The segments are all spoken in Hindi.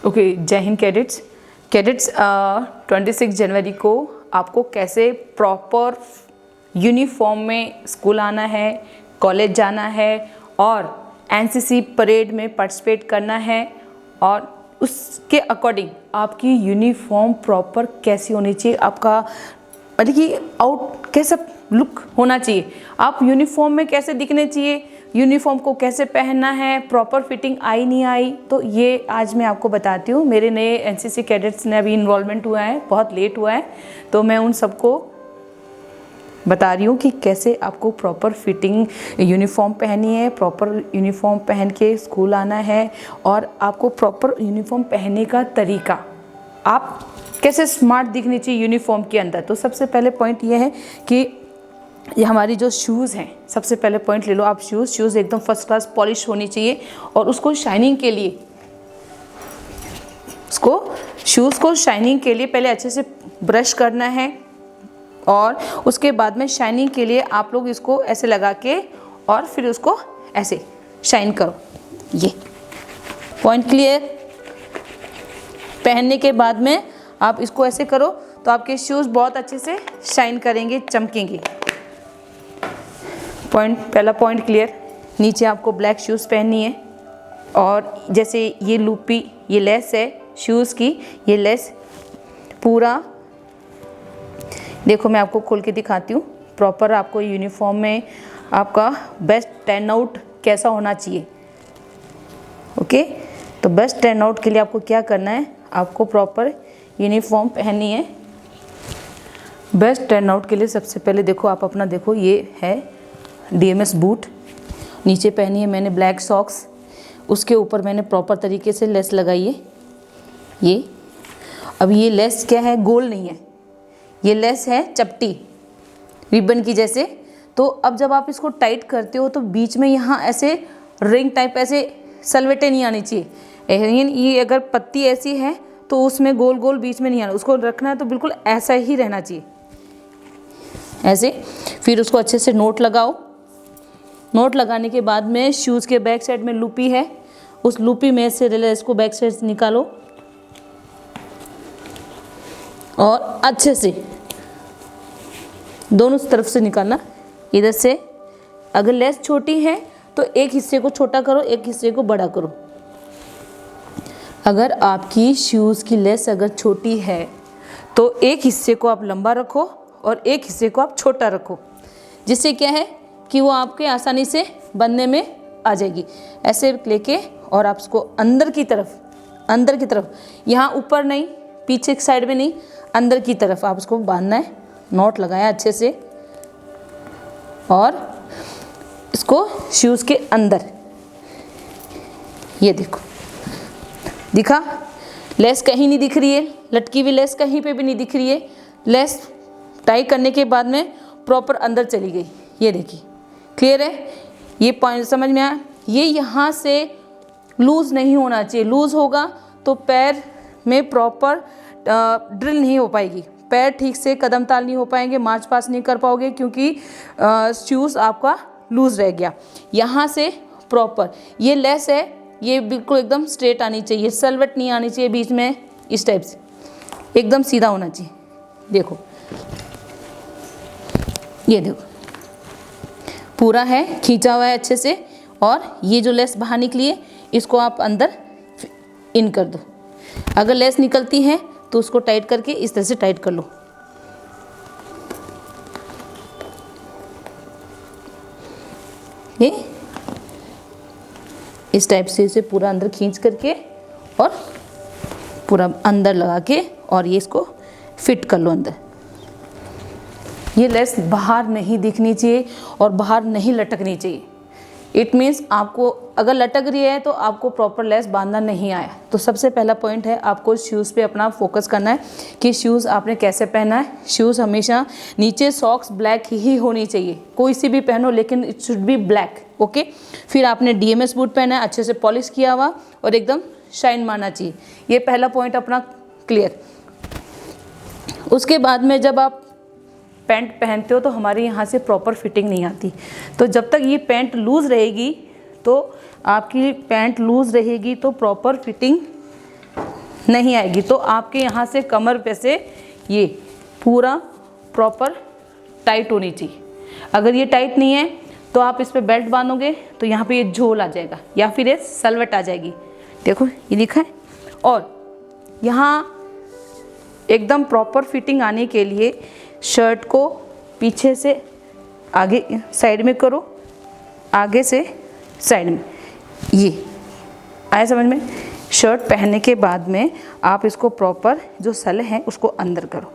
ओके, जय हिंद कैडेट्स। 26 जनवरी को आपको कैसे प्रॉपर यूनिफॉर्म में स्कूल आना है, कॉलेज जाना है और एनसीसी परेड में पार्टिसिपेट करना है और उसके अकॉर्डिंग आपकी यूनिफॉर्म प्रॉपर कैसी होनी चाहिए, आपका मतलब कि आउट कैसा लुक होना चाहिए, आप यूनिफॉर्म में कैसे दिखने चाहिए, यूनिफॉर्म को कैसे पहनना है, प्रॉपर फिटिंग आई नहीं आई, तो ये आज मैं आपको बताती हूँ। मेरे नए एनसीसी कैडेट्स ने अभी इन्वॉल्वमेंट हुआ है, बहुत लेट हुआ है, तो मैं उन सबको बता रही हूँ कि कैसे आपको प्रॉपर फिटिंग यूनिफॉर्म पहनी है, प्रॉपर यूनिफॉर्म पहन के स्कूल आना है और आपको प्रॉपर यूनिफॉर्म पहनने का तरीका, आप कैसे स्मार्ट दिखनी चाहिए यूनिफॉर्म के अंदर। तो सबसे पहले पॉइंट ये है कि ये हमारी जो शूज़ हैं, सबसे पहले पॉइंट ले लो आप, शूज़ एकदम फर्स्ट क्लास पॉलिश होनी चाहिए और उसको शाइनिंग के लिए, शूज़ को शाइनिंग के लिए पहले अच्छे से ब्रश करना है और उसके बाद में शाइनिंग के लिए आप लोग इसको ऐसे लगा के और फिर उसको ऐसे शाइन करो। ये पॉइंट क्लियर। पहनने के बाद में आप इसको ऐसे करो तो आपके शूज़ बहुत अच्छे से शाइन करेंगे, चमकेंगे। पहला पॉइंट क्लियर। नीचे आपको ब्लैक शूज़ पहननी है और जैसे ये लूपी, ये लेस है शूज़ की, ये लेस पूरा देखो, मैं आपको खोल के दिखाती हूँ। प्रॉपर आपको यूनिफॉर्म में आपका बेस्ट टर्न आउट कैसा होना चाहिए। ओके, तो बेस्ट टर्न आउट के लिए आपको क्या करना है, आपको प्रॉपर यूनिफॉर्म पहननी है। बेस्ट टर्न आउट के लिए सबसे पहले देखो आप अपना, देखो ये है डीएमएस बूट, नीचे पहनी है मैंने ब्लैक सॉक्स, उसके ऊपर मैंने प्रॉपर तरीके से लेस लगाई है। ये अब ये लेस क्या है, गोल नहीं है, ये लेस है चपटी रिबन की जैसे। तो अब जब आप इसको टाइट करते हो तो बीच में यहाँ ऐसे रिंग टाइप ऐसे सलवटें नहीं आनी चाहिए। ये अगर पत्ती ऐसी है तो उसमें गोल गोल बीच में नहीं आना, उसको रखना है तो बिल्कुल ऐसा ही रहना चाहिए, ऐसे। फिर उसको अच्छे से नोट लगाओ। नोट लगाने के बाद में शूज़ के बैक साइड में लूपी है, उस लूपी में से लेस को बैक साइड से निकालो और अच्छे से दोनों तरफ से निकालना। इधर से अगर लेस छोटी है तो एक हिस्से को छोटा करो, एक हिस्से को बड़ा करो। अगर आपकी शूज़ की लेस अगर छोटी है तो एक हिस्से को आप लंबा रखो और एक हिस्से को आप छोटा रखो, जिससे क्या है कि वो आपके आसानी से बनने में आ जाएगी। ऐसे लेके और आप उसको अंदर की तरफ, यहाँ ऊपर नहीं, पीछे की साइड में नहीं, अंदर की तरफ आप उसको बांधना है। नॉट लगाया अच्छे से और इसको शूज़ के अंदर, ये देखो दिखा, लेस कहीं नहीं दिख रही है, लटकी हुई लेस कहीं पे भी नहीं दिख रही है। लेस टाई करने के बाद में प्रॉपर अंदर चली गई, ये देखिए, क्लियर है। ये पॉइंट समझ में आया। ये यहाँ से लूज़ नहीं होना चाहिए, लूज़ होगा तो पैर में प्रॉपर ड्रिल नहीं हो पाएगी, पैर ठीक से कदम ताल नहीं हो पाएंगे, मार्च पास नहीं कर पाओगे क्योंकि शूज़ आपका लूज़ रह गया। यहाँ से प्रॉपर ये लेस है, ये बिल्कुल एकदम स्ट्रेट आनी चाहिए, सलवट नहीं आनी चाहिए बीच में, इस टाइप से एकदम सीधा होना चाहिए। देखो, ये देखो पूरा है, खींचा हुआ है अच्छे से। और ये जो लेस बाहर निकली है इसको आप अंदर इन कर दो। अगर लेस निकलती है तो उसको टाइट करके इस तरह से टाइट कर लो। ये इस टाइप से इसे पूरा अंदर खींच करके और पूरा अंदर लगा के और ये इसको फिट कर लो अंदर। ये लेस बाहर नहीं दिखनी चाहिए और बाहर नहीं लटकनी चाहिए। इट मीन्स आपको अगर लटक रही है तो आपको प्रॉपर लेस बांधना नहीं आया। तो सबसे पहला पॉइंट है, आपको शूज़ पे अपना फोकस करना है कि शूज़ आपने कैसे पहना है। शूज़ हमेशा नीचे सॉक्स ब्लैक ही होनी चाहिए, कोई सी भी पहनो लेकिन it should be black. Okay, फिर आपने डीएमएस बूट पहना है, अच्छे से पॉलिश किया हुआ और एकदम शाइन मारना चाहिए। ये पहला पॉइंट अपना क्लियर। उसके बाद में जब आप पैंट पहनते हो तो हमारे यहाँ से प्रॉपर फिटिंग नहीं आती। तो जब तक ये पैंट लूज़ रहेगी तो आपकी पैंट लूज़ रहेगी तो प्रॉपर फिटिंग नहीं आएगी। तो आपके यहाँ से कमर पे से ये पूरा प्रॉपर टाइट होनी चाहिए। अगर ये टाइट नहीं है तो आप इस पे बेल्ट बांधोगे तो यहाँ पे ये झोल आ जाएगा या फिर ये सलवट आ जाएगी। देखो ये लिखा है। और यहाँ एकदम प्रॉपर फिटिंग आने के लिए शर्ट को पीछे से आगे साइड में करो, आगे से साइड में, ये आया समझ में। शर्ट पहनने के बाद में आप इसको प्रॉपर जो सल है उसको अंदर करो,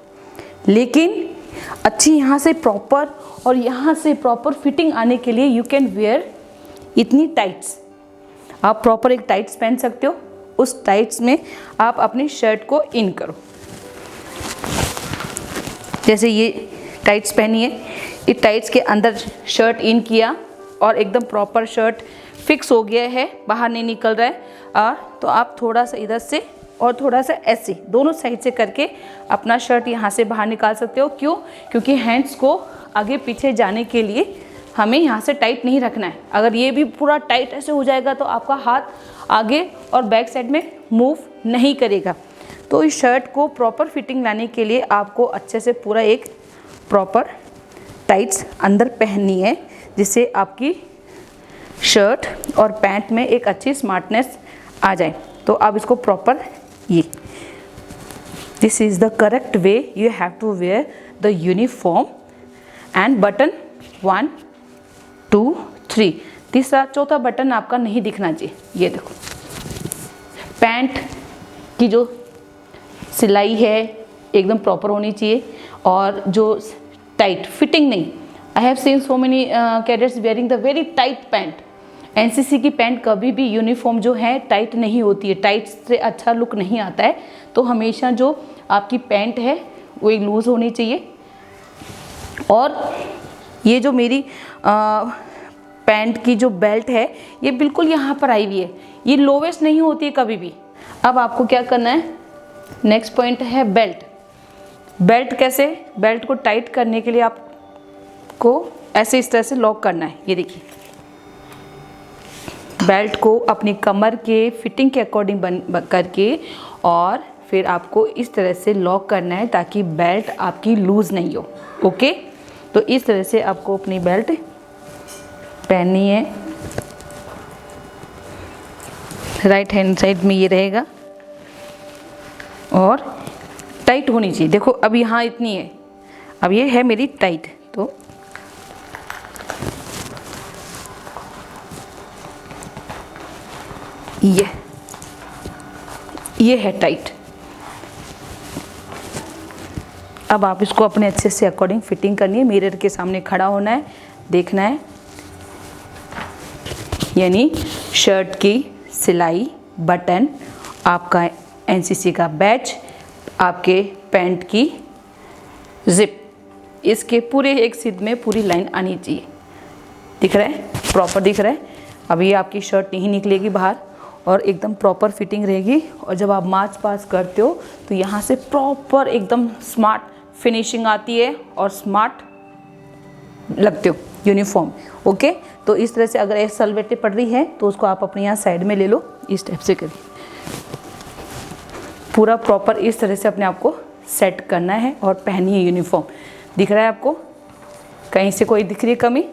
लेकिन अच्छी यहाँ से प्रॉपर और यहाँ से प्रॉपर फिटिंग आने के लिए यू कैन वेयर इतनी टाइट्स। आप प्रॉपर एक टाइट्स पहन सकते हो, उस टाइट्स में आप अपनी शर्ट को इन करो। जैसे ये टाइट्स पहनी है, इस टाइट्स के अंदर शर्ट इन किया और एकदम प्रॉपर शर्ट फिक्स हो गया है, बाहर नहीं निकल रहा है। और तो आप थोड़ा सा इधर से और थोड़ा सा ऐसे दोनों साइड से करके अपना शर्ट यहाँ से बाहर निकाल सकते हो। क्यों? क्योंकि हैंड्स को आगे पीछे जाने के लिए हमें यहाँ से टाइट नहीं रखना है। अगर ये भी पूरा टाइट ऐसे हो जाएगा तो आपका हाथ आगे और बैक साइड में मूव नहीं करेगा। तो इस शर्ट को प्रॉपर फिटिंग लाने के लिए आपको अच्छे से पूरा एक प्रॉपर टाइट्स अंदर पहननी है, जिससे आपकी शर्ट और पैंट में एक अच्छी स्मार्टनेस आ जाए। तो आप इसको प्रॉपर ये this is the correct way you have to wear the uniform. And button 1 2 3, तीसरा चौथा बटन आपका नहीं दिखना चाहिए। ये देखो, पैंट की जो सिलाई है एकदम प्रॉपर होनी चाहिए और जो टाइट फिटिंग नहीं। I have seen so many cadets wearing the very tight pant. NCC की पैंट कभी भी यूनिफॉर्म जो है टाइट नहीं होती है, टाइट से अच्छा लुक नहीं आता है। तो हमेशा जो आपकी पैंट है वो एक लूज़ होनी चाहिए। और ये जो मेरी पैंट की जो बेल्ट है ये बिल्कुल यहाँ पर आई हुई है, ये लोवेस्ट नहीं होती है कभी भी। अब आपको क्या करना है, नेक्स्ट पॉइंट है बेल्ट। बेल्ट कैसे? बेल्ट को टाइट करने के लिए आपको ऐसे इस तरह से लॉक करना है। ये देखिए, बेल्ट को अपनी कमर के फिटिंग के अकॉर्डिंग करके और फिर आपको इस तरह से लॉक करना है ताकि बेल्ट आपकी लूज़ नहीं हो। ओके, तो इस तरह से आपको अपनी बेल्ट पहननी है। राइट हैंड साइड में ये रहेगा और टाइट होनी चाहिए। देखो अब यहाँ इतनी है, अब ये है मेरी टाइट, तो ये है टाइट। अब आप इसको अपने अच्छे से अकॉर्डिंग फिटिंग करनी है। मिरर के सामने खड़ा होना है, देखना है, यानी शर्ट की सिलाई, बटन, आपका एनसीसी का बैच, आपके पैंट की जिप, इसके पूरे एक सिद में पूरी लाइन आनी चाहिए। दिख रहा है? प्रॉपर दिख रहा है। अभी आपकी शर्ट नहीं निकलेगी बाहर और एकदम प्रॉपर फिटिंग रहेगी। और जब आप मार्च पास करते हो तो यहाँ से प्रॉपर एकदम स्मार्ट फिनिशिंग आती है और स्मार्ट लगते हो यूनिफॉर्म। ओके, तो इस तरह से अगर एक सलवेटें पड़ रही है तो उसको आप अपने यहाँ साइड में ले लो, इस टाइप से करिए। पूरा प्रॉपर इस तरह से अपने आप को सेट करना है और पहनिए यूनिफॉर्म। दिख रहा है आपको? कहीं से कोई दिख रही है कमी?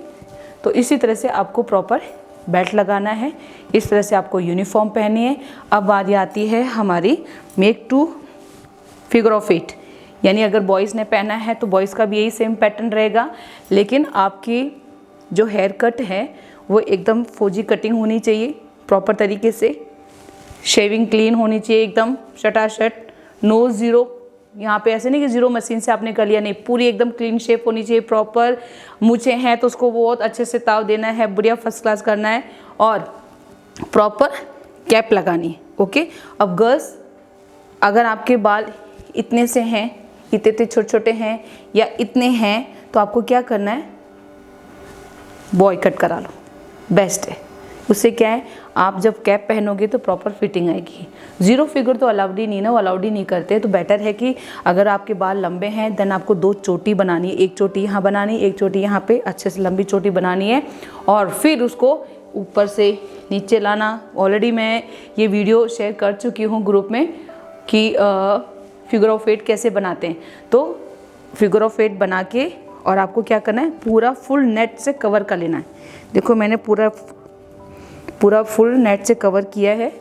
तो इसी तरह से आपको प्रॉपर बेल्ट लगाना है, इस तरह से आपको यूनिफॉर्म पहनी है। अब बारी आती है हमारी मेक टू फिगर ऑफ 8, यानी अगर बॉयज़ ने पहना है तो बॉयज़ का भी यही सेम पैटर्न रहेगा, लेकिन आपकी जो हेयर कट है वो एकदम फौजी कटिंग होनी चाहिए, प्रॉपर तरीके से शेविंग क्लीन होनी चाहिए, एकदम शटाशट, नो ज़ीरो। यहाँ पे ऐसे नहीं कि ज़ीरो मशीन से आपने कर लिया, नहीं, पूरी एकदम क्लीन शेप होनी चाहिए। प्रॉपर मूछें हैं तो उसको बहुत अच्छे से ताव देना है, बढ़िया फर्स्ट क्लास करना है और प्रॉपर कैप लगानी है। ओके, अब गर्ल्स, अगर आपके बाल इतने से हैं, इतने छोटे छोटे हैं या इतने हैं, तो आपको क्या करना है, बॉय कट करा लो, बेस्ट है। उससे क्या है, आप जब कैप पहनोगे तो प्रॉपर फिटिंग आएगी। ज़ीरो फिगर तो अलाउड ही नहीं ना, वो अलाउड ही नहीं करते। तो बेटर है कि अगर आपके बाल लंबे हैं देन आपको 2 चोटी बनानी है, एक चोटी यहाँ बनानी, एक चोटी यहाँ पे अच्छे से लंबी चोटी बनानी है और फिर उसको ऊपर से नीचे लाना। ऑलरेडी मैं ये वीडियो शेयर कर चुकी हूँ ग्रुप में कि फिगर ऑफ 8 कैसे बनाते हैं। तो फिगर ऑफ 8 बना के और आपको क्या करना है, पूरा फुल नेट से कवर कर लेना है। देखो मैंने पूरा फुल नेट से कवर किया है,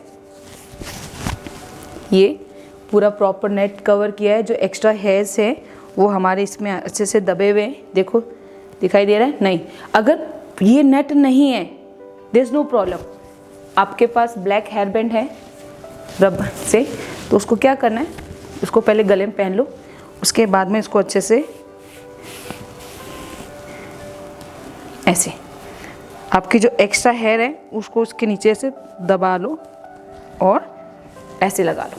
ये पूरा प्रॉपर नेट कवर किया है। जो एक्स्ट्रा हेयर्स हैं वो हमारे इसमें अच्छे से दबे हुए हैं, देखो दिखाई दे रहा है। नहीं, अगर ये नेट नहीं है देयर इज नो प्रॉब्लम, आपके पास ब्लैक हेयर बैंड है रबर से, तो उसको क्या करना है, उसको पहले गले में पहन लो, उसके बाद में इसको अच्छे से ऐसे आपकी जो एक्स्ट्रा हेयर है उसको उसके नीचे से दबा लो और ऐसे लगा लो।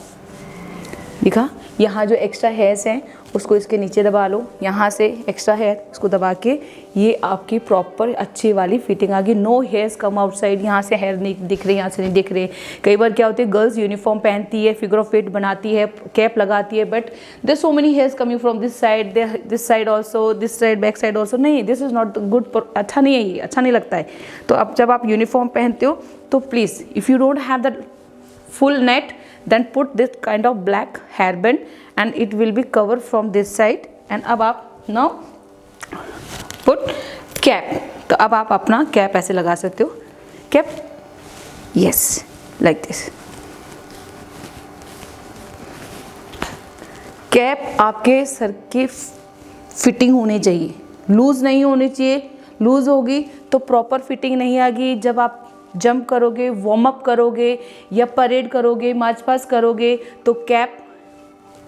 दिखा, यहाँ जो एक्स्ट्रा हेयर्स हैं उसको इसके नीचे दबा लो, यहाँ से एक्स्ट्रा हेयर इसको दबा के ये आपकी प्रॉपर अच्छी वाली फिटिंग आ गई। नो हेयर्स कम आउटसाइड, यहाँ से हेयर नहीं दिख रहे, यहाँ से नहीं दिख रहे। कई बार क्या होती है, गर्ल्स यूनिफॉर्म पहनती है, फिगर ऑफ 8 बनाती है, कैप लगाती है, but there so many hairs coming from this side also, this side, back side also. नहीं, दिस इज़ नॉट गुड, अच्छा नहीं है, ये अच्छा नहीं लगता है। तो अब जब आप यूनिफॉर्म पहनते हो तो please if you don't have the full net, then put this kind of black hairband and it will be covered from this side। and अब आप now put cap, तो अब आप अपना कैप ऐसे लगा सकते हो, cap, yes like this। Cap आपके सर की फिटिंग होनी चाहिए, लूज नहीं होनी चाहिए। लूज होगी तो प्रॉपर फिटिंग नहीं आएगी। जब आप जंप करोगे, वार्म अप करोगे या परेड करोगे, मार्च पास करोगे, तो कैप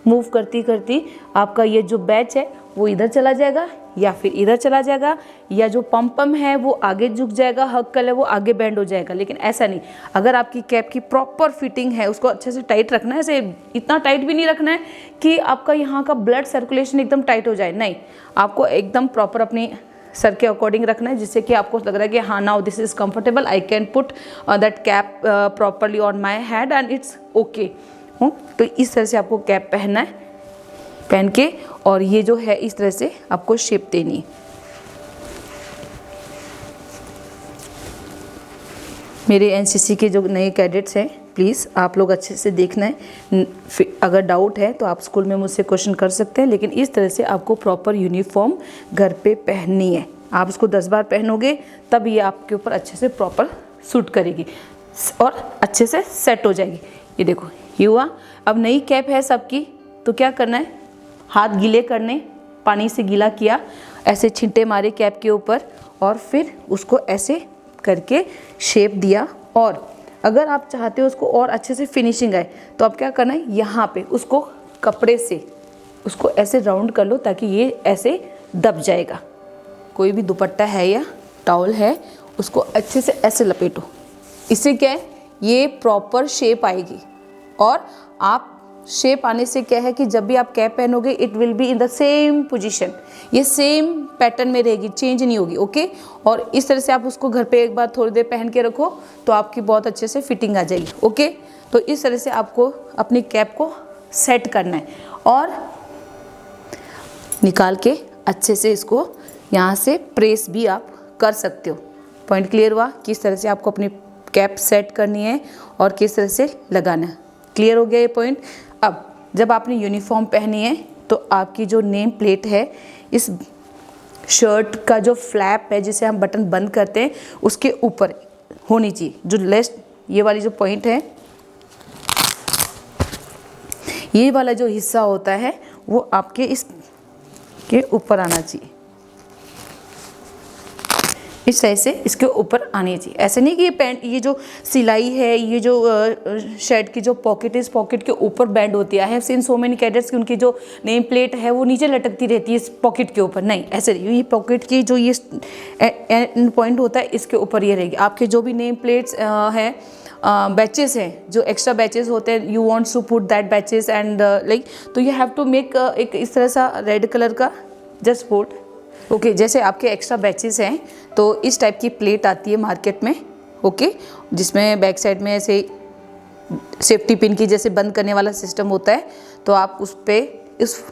मूव करती करती आपका ये जो बैच है वो इधर चला जाएगा या फिर इधर चला जाएगा, या जो पम है वो आगे झुक जाएगा, हक कलर वो आगे बेंड हो जाएगा। लेकिन ऐसा नहीं, अगर आपकी कैप की प्रॉपर फिटिंग है, उसको अच्छे से टाइट रखना है। ऐसे इतना टाइट भी नहीं रखना है कि आपका यहाँ का ब्लड सर्कुलेशन एकदम टाइट हो जाए, नहीं, आपको एकदम प्रॉपर अपनी सर के अकॉर्डिंग रखना है, जिससे कि आपको लग रहा है कि हाँ now this is comfortable, I can put that cap properly on my head and it's okay. तो इस तरह से आपको कैप पहनना है, पहन के और ये जो है इस तरह से आपको शेप देनी है। मेरे एनसीसी के जो नए कैडेट्स हैं, प्लीज़ आप लोग अच्छे से देखना है। अगर डाउट है तो आप स्कूल में मुझसे क्वेश्चन कर सकते हैं, लेकिन इस तरह से आपको प्रॉपर यूनिफॉर्म घर पे पहननी है। आप इसको 10 बार पहनोगे तब ये आपके ऊपर अच्छे से प्रॉपर सूट करेगी और अच्छे से सेट हो जाएगी। ये देखो, ये हुआ। अब नई कैप है सबकी, तो क्या करना है, हाथ गीले करने, पानी से गीला किया, ऐसे छींटे मारे कैप के ऊपर और फिर उसको ऐसे करके शेप दिया। और अगर आप चाहते हो उसको और अच्छे से फिनिशिंग आए तो आप क्या करना है, यहाँ पे उसको कपड़े से उसको ऐसे राउंड कर लो ताकि ये ऐसे दब जाएगा। कोई भी दुपट्टा है या टॉवल है उसको अच्छे से ऐसे लपेटो, इससे क्या है, ये प्रॉपर शेप आएगी। और आप शेप आने से क्या है कि जब भी आप कैप पहनोगे it will be in the same position, ये सेम पैटर्न में रहेगी, चेंज नहीं होगी। ओके, और इस तरह से आप उसको घर पे एक बार थोड़ी देर पहन के रखो तो आपकी बहुत अच्छे से फिटिंग आ जाएगी। ओके, तो इस तरह से आपको अपनी कैप को सेट करना है और निकाल के अच्छे से इसको यहाँ से प्रेस भी आप कर सकते हो। पॉइंट क्लियर हुआ, किस तरह से आपको अपनी कैप सेट करनी है और किस तरह से लगाना है। क्लियर हो गया ये पॉइंट। अब जब आपने यूनिफॉर्म पहनी है तो आपकी जो नेम प्लेट है, इस शर्ट का जो फ्लैप है जिसे हम बटन बंद करते हैं उसके ऊपर होनी चाहिए। जो लेस्ट ये वाली जो पॉइंट है, ये वाला जो हिस्सा होता है वो आपके इस के ऊपर आना चाहिए, इस तरह से इसके ऊपर आनी चाहिए। ऐसे नहीं कि ये पैंट, ये जो सिलाई है, ये जो शर्ट की जो पॉकेट है, इस पॉकेट के ऊपर बैंड होती है। I have seen so many cadets की उनकी जो नेम प्लेट है वो नीचे लटकती रहती है इस पॉकेट के ऊपर। नहीं, ऐसे नहीं, ये पॉकेट की जो ये एंड पॉइंट होता है इसके ऊपर ये रहेगी। आपके जो भी नेम प्लेट्स हैं, बैचेस हैं, जो एक्स्ट्रा बैचेस होते हैं, you wants to put that batches and like, तो यू हैव टू मेक एक इस तरह सा रेड कलर का जस्ट पुट। ओके, जैसे आपके एक्स्ट्रा बैचेस हैं तो इस टाइप की प्लेट आती है मार्केट में। ओके, जिसमें बैक साइड में ऐसे सेफ्टी पिन की जैसे बंद करने वाला सिस्टम होता है, तो आप उस पर इस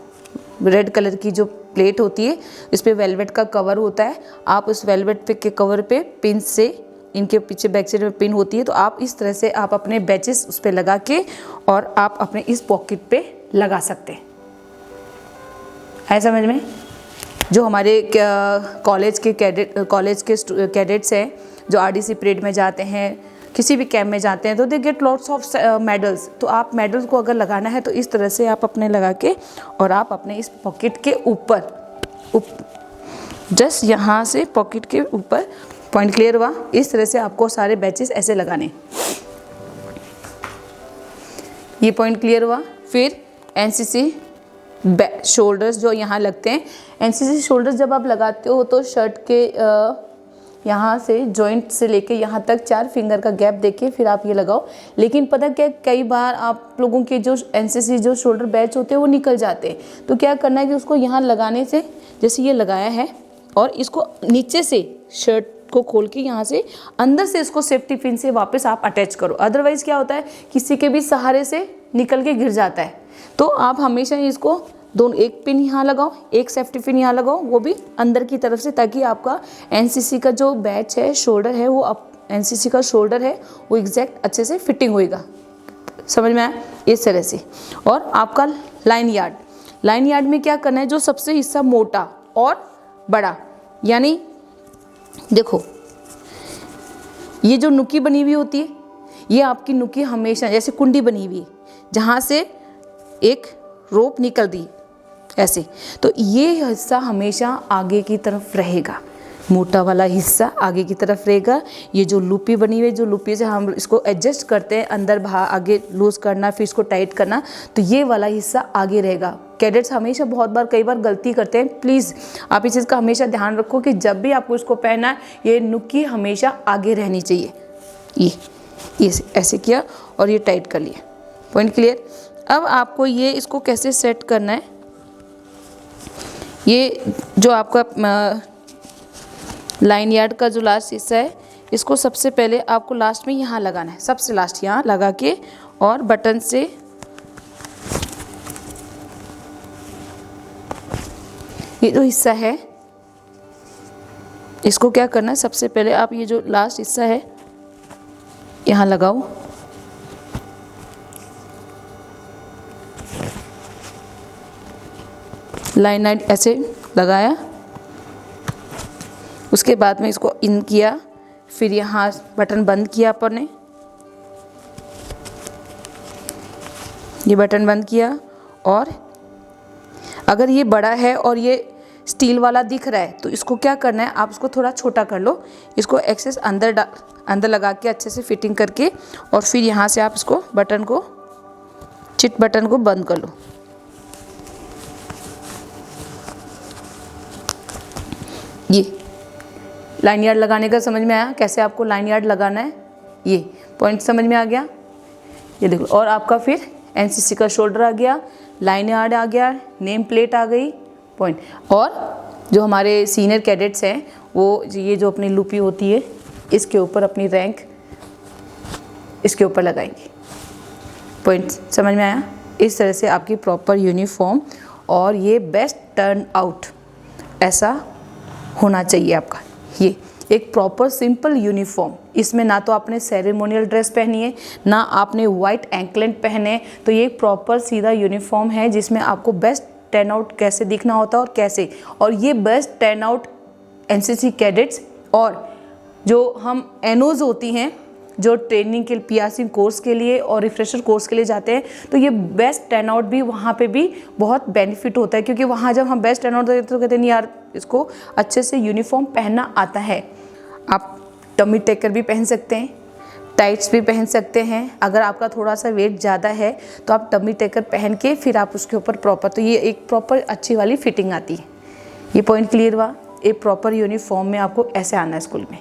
रेड कलर की जो प्लेट होती है, इस पर वेलवेट का कवर होता है, आप उस वेलवेट के कवर पे पिन से इनके पीछे बैक साइड में पिन होती है, तो आप इस तरह से आप अपने बैचेस उस पर लगा के और आप अपने इस पॉकेट पे लगा सकते हैं। है समझ में? जो हमारे कॉलेज के कैडेट्स हैं जो आरडीसी परेड में जाते हैं, किसी भी कैंप में जाते हैं, तो they get lots of medals. तो आप मेडल्स को अगर लगाना है तो इस तरह से आप अपने लगा के और आप अपने इस पॉकेट के ऊपर जस्ट यहाँ से पॉकेट के ऊपर, पॉइंट क्लियर हुआ? इस तरह से आपको सारे बैचेस ऐसे लगाने। ये पॉइंट क्लियर हुआ? फिर एनसीसी शोल्डर्स जो यहाँ लगते हैं, एनसीसी शोल्डर्स जब आप लगाते हो तो शर्ट के यहाँ से जॉइंट से लेके यहाँ तक 4 फिंगर का गैप देके फिर आप ये लगाओ। लेकिन पता क्या, कई बार आप लोगों के जो एनसीसी जो शोल्डर बैच होते हैं वो निकल जाते हैं, तो क्या करना है कि उसको यहाँ लगाने से, जैसे ये लगाया है और इसको नीचे से शर्ट को खोल के यहाँ से अंदर से इसको सेफ्टी पिन से वापस आप अटैच करो। अदरवाइज़ क्या होता है, किसी के भी सहारे से निकल के गिर जाता है। तो आप हमेशा इसको दोनों, एक पिन यहाँ लगाओ, एक सेफ्टी पिन यहाँ लगाओ, वो भी अंदर की तरफ से, ताकि आपका एनसीसी का जो बैच है, शोल्डर है, वो एनसीसी का शोल्डर है वो एग्जैक्ट अच्छे से फिटिंग होएगा। समझ में आया? इस तरह से। और आपका लाइन यार्ड में क्या करना है, जो सबसे हिस्सा मोटा और बड़ा, यानी देखो ये जो नुकी बनी हुई होती है, ये आपकी नुकी हमेशा जैसे कुंडी बनी हुई है जहाँ से एक रोप निकल दी ऐसे, तो ये हिस्सा हमेशा आगे की तरफ रहेगा, मोटा वाला हिस्सा आगे की तरफ रहेगा। ये जो लूपी बनी हुई है, जो लूपी से हम इसको एडजस्ट करते हैं, अंदर बाहर आगे लूज करना फिर इसको टाइट करना, तो ये वाला हिस्सा आगे रहेगा। कैडेट्स हमेशा बहुत बार कई बार गलती करते हैं, प्लीज़ आप इस चीज़ का हमेशा ध्यान रखो कि जब भी आपको इसको पहनना है, ये नुकी हमेशा आगे रहनी चाहिए। ये ऐसे किया और ये टाइट कर लिया। Point clear? अब आपको ये इसको कैसे सेट करना है, ये जो आपका लाइन यार्ड का जो लास्ट हिस्सा है, इसको सबसे पहले आपको लास्ट में यहाँ लगाना है, सबसे लास्ट यहाँ लगा के और बटन से ये जो हिस्सा है इसको क्या करना है, सबसे पहले आप ये जो लास्ट हिस्सा है यहाँ लगाओ। लाइन ऐसे लगाया, उसके बाद में इसको इन किया, फिर यहाँ बटन बंद किया अपन ने, ये बटन बंद किया। और अगर ये बड़ा है और ये स्टील वाला दिख रहा है तो इसको क्या करना है, आप इसको थोड़ा छोटा कर लो, इसको एक्सेस अंदर लगा के अच्छे से फिटिंग करके, और फिर यहाँ से आप इसको बटन को बंद कर लो। ये लाइन यार्ड लगाने का समझ में आया, कैसे आपको लाइन यार्ड लगाना है, ये पॉइंट समझ में आ गया? ये देखो, और आपका फिर एनसीसी का शोल्डर आ गया, लाइन यार्ड आ गया, नेम प्लेट आ गई, पॉइंट। और जो हमारे सीनियर कैडेट्स हैं वो ये जो अपनी लूपी होती है इसके ऊपर अपनी रैंक इसके ऊपर लगाएंगे। पॉइंट समझ में आया? इस तरह से आपकी प्रॉपर यूनिफॉर्म, और ये बेस्ट टर्न आउट ऐसा होना चाहिए आपका। ये एक प्रॉपर सिंपल यूनिफॉर्म, इसमें ना तो आपने सेरेमोनियल ड्रेस पहनी है, ना आपने वाइट एंकलेट पहने, तो ये एक प्रॉपर सीधा यूनिफॉर्म है जिसमें आपको बेस्ट टर्न आउट कैसे दिखना होता है और कैसे। और ये best turn out NCC cadets और जो हम एनओज होती हैं जो ट्रेनिंग के पीआरसी कोर्स के लिए और रिफ्रेशर कोर्स के लिए जाते हैं, तो ये बेस्ट टर्न आउट भी वहाँ पे भी बहुत बेनिफिट होता है, क्योंकि वहाँ जब हम बेस्ट टर्न आउट देते तो कहते हैं यार इसको अच्छे से यूनिफॉर्म पहनना आता है। आप टमी टेकर भी पहन सकते हैं, टाइट्स भी पहन सकते हैं। अगर आपका थोड़ा सा वेट ज़्यादा है तो आप टमी टेकर पहन के फिर आप उसके ऊपर प्रॉपर, तो ये एक प्रॉपर अच्छी वाली फिटिंग आती है। ये पॉइंट क्लियर हुआ? एक प्रॉपर यूनिफॉर्म में आपको ऐसे आना है स्कूल में।